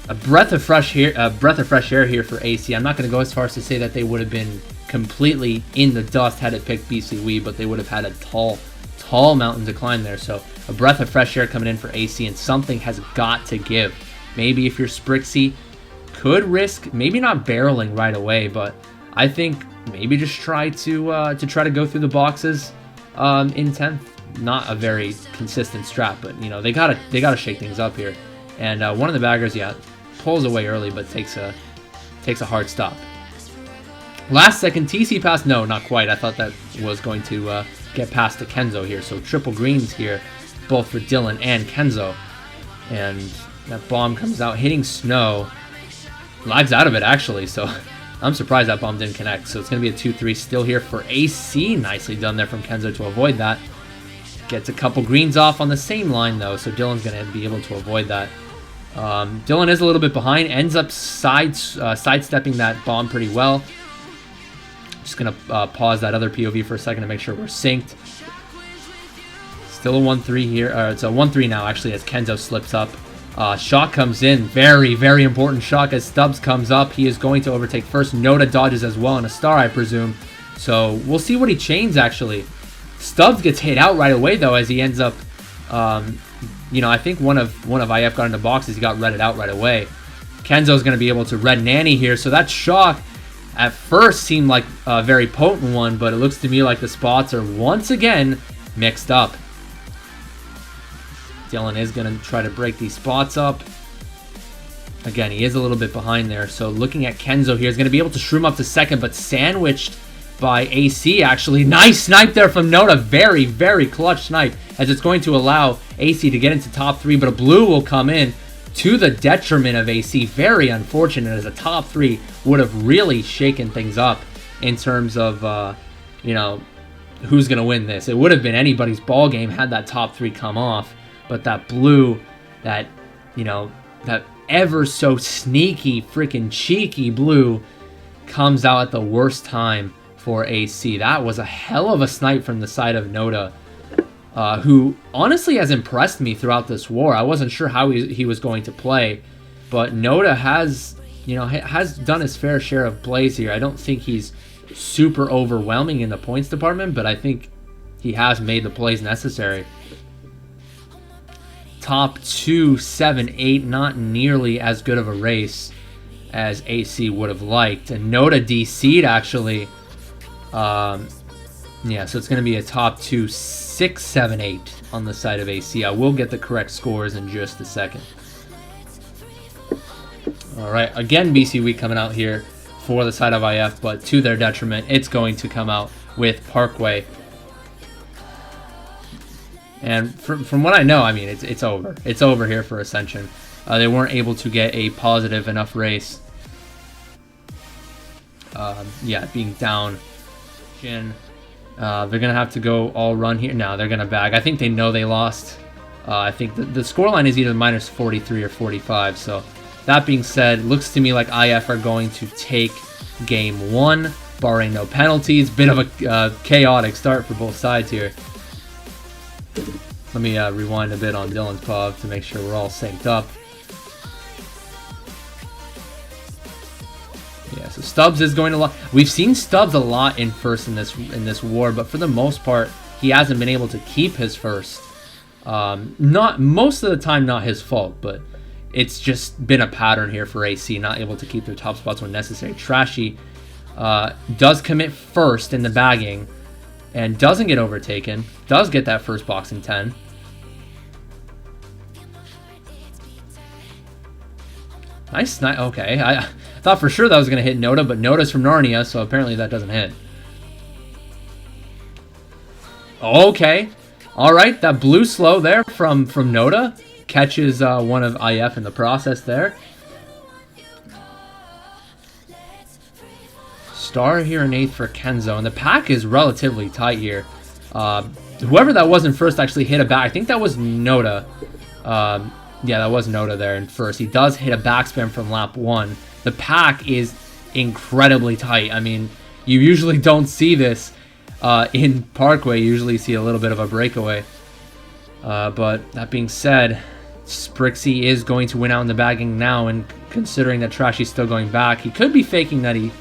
a breath of fresh air here for AC. I'm not going to go as far as to say that they would have been completely in the dust had it picked BC Wee, but they would have had a tall mountain to climb there. So a breath of fresh air coming in for AC, and something has got to give. Maybe if you're Sprixie, could risk maybe not barreling right away, but I think maybe just try to go through the boxes in 10th. Not a very consistent strat, but you know they gotta shake things up here. And one of the baggers, yeah, pulls away early, but takes a hard stop. Last second TC pass, no, not quite. I thought that was going to get past to Kenzo here. So triple greens here, both for Dylan and Kenzo. And that bomb comes out, hitting snow. Lags out of it, actually, so I'm surprised that bomb didn't connect. So it's going to be a 2-3 still here for AC. Nicely done there from Kenzo to avoid that. Gets a couple greens off on the same line, though, so Dylan's going to be able to avoid that. Dylan is a little bit behind, ends up sidestepping that bomb pretty well. Just going to pause that other POV for a second to make sure we're synced. Still a 1-3 here, or it's a 1-3 now, actually, as Kenzo slips up. Shock comes in, very, very important shock as Stubbs comes up. He is going to overtake first. Noda dodges as well, and a star, I presume. So we'll see what he chains, actually. Stubbs gets hit out right away, though, as he ends up, you know, I think one of IF got into boxes. He got redded out right away. Kenzo's going to be able to red nanny here. So that shock at first seemed like a very potent one, but it looks to me like the spots are once again mixed up. Dylan is going to try to break these spots up. Again, he is a little bit behind there. So looking at Kenzo here, is going to be able to shroom up to second, but sandwiched by AC, actually. Nice snipe there from Noda. Very, very clutch snipe, as it's going to allow AC to get into top 3, but a blue will come in to the detriment of AC. Very unfortunate, as a top 3 would have really shaken things up in terms of, you know, who's going to win this. It would have been anybody's ball game had that top 3 come off. But that blue, that, you know, that ever so sneaky, freaking cheeky blue comes out at the worst time for AC. That was a hell of a snipe from the side of Noda, who honestly has impressed me throughout this war. I wasn't sure how he was going to play, but Noda has, you know, has done his fair share of plays here. I don't think he's super overwhelming in the points department, but I think he has made the plays necessary. Top 2, 7, 8, not nearly as good of a race as AC would have liked. And Noda DC'd, actually. Yeah, so it's going to be a top 2, 6, 7, 8 on the side of AC. I will get the correct scores in just a second. All right, again, BC Wee coming out here for the side of IF, but to their detriment, it's going to come out with Parkway. And from what I know, I mean, it's over. It's over here for Ascension. They weren't able to get a positive enough race. Yeah, being down. They're going to have to go all run here. No, they're going to bag. I think they know they lost. I think the scoreline is either minus 43 or 45. So that being said, looks to me like IF are going to take game 1, barring no penalties. Bit of a chaotic start for both sides here. Let me rewind a bit on Dylan's POV to make sure we're all synced up. Yeah, so Stubbs is going to... We've seen Stubbs a lot in first in this war, but for the most part, he hasn't been able to keep his first. Not most of the time, not his fault, but it's just been a pattern here for AC, not able to keep their top spots when necessary. Trashy does commit first in the bagging, and doesn't get overtaken. Does get that first box in 10. Nice snipe. Okay, I thought for sure that was going to hit Noda, but Noda's from Narnia, so apparently that doesn't hit. Okay. All right, that blue slow there from Noda catches one of IF in the process there. star here in 8th for Kenzo, and the pack is relatively tight here. Whoever that was in first actually hit a back. I think that was Noda. Yeah, that was Noda there in first. He does hit a backspin from lap 1. The pack is incredibly tight. I mean, you usually don't see this in Parkway. You usually see a little bit of a breakaway. But that being said, Sprixie is going to win out in the bagging now, and considering that Trashy's still going back, he could be faking that he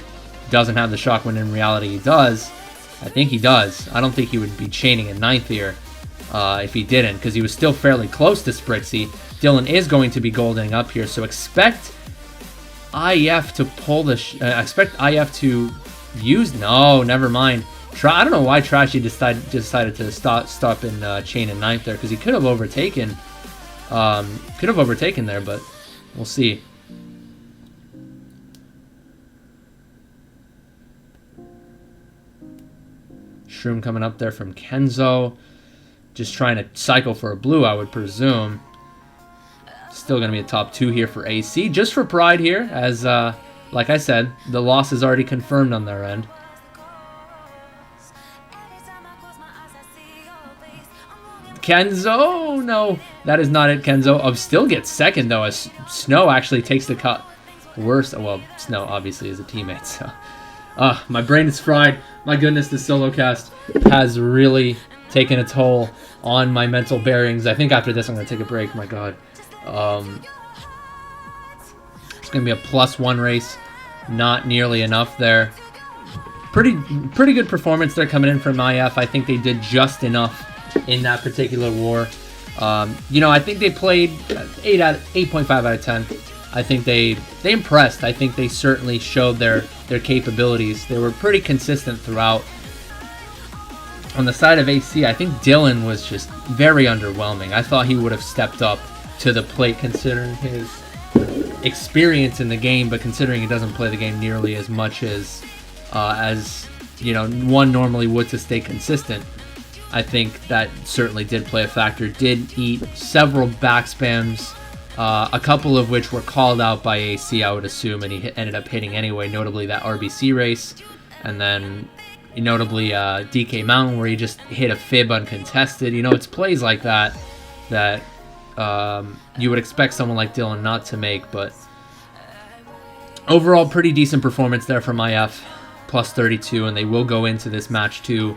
doesn't have the shock when in reality he does. I think he does. I don't think he would be chaining in 9th here if he didn't, because he was still fairly close to Sprixie. Dylan is going to be goldening up here, so expect IF to pull the... expect IF to use... No, never mind. I don't know why Trashy decided to stop and chain in 9th there, because he could have overtaken... there, but we'll see. Shroom coming up there from Kenzo. Just trying to cycle for a blue, I would presume. Still going to be a top 2 here for AC. Just for pride here, as, like I said, the loss is already confirmed on their end. Kenzo, no, that is not it. Kenzo still gets second, though, as Snow actually takes the cut. Worse, well, Snow obviously is a teammate, so... my brain is fried. My goodness, this solo cast has really taken a toll on my mental bearings. I think after this I'm going to take a break, my god. It's going to be a +1 race. Not nearly enough there. Pretty good performance there coming in from IF. I think they did just enough in that particular war. You know, I think they played 8.5 out of 10. I think they impressed. I think they certainly showed their capabilities. They were pretty consistent throughout. On the side of AC, I think Dylan was just very underwhelming. I thought he would have stepped up to the plate considering his experience in the game, but considering he doesn't play the game nearly as much as you know, one normally would to stay consistent. I think that certainly did play a factor. Did eat several backspams, a couple of which were called out by AC, I would assume, and he ended up hitting anyway, notably that RBC race, and then notably DK Mountain where he just hit a fib uncontested. You know, it's plays like that that you would expect someone like Dylan not to make, but overall pretty decent performance there from IF, +32, and they will go into this match 2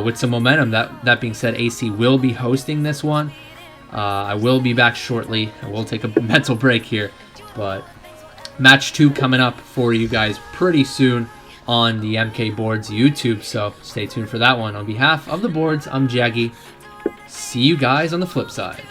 with some momentum. That being said, AC will be hosting this one. I will be back shortly. I will take a mental break here, but match 2 coming up for you guys pretty soon on the MK Boards YouTube, so stay tuned for that one. On behalf of the boards, I'm Jaggy. See you guys on the flip side.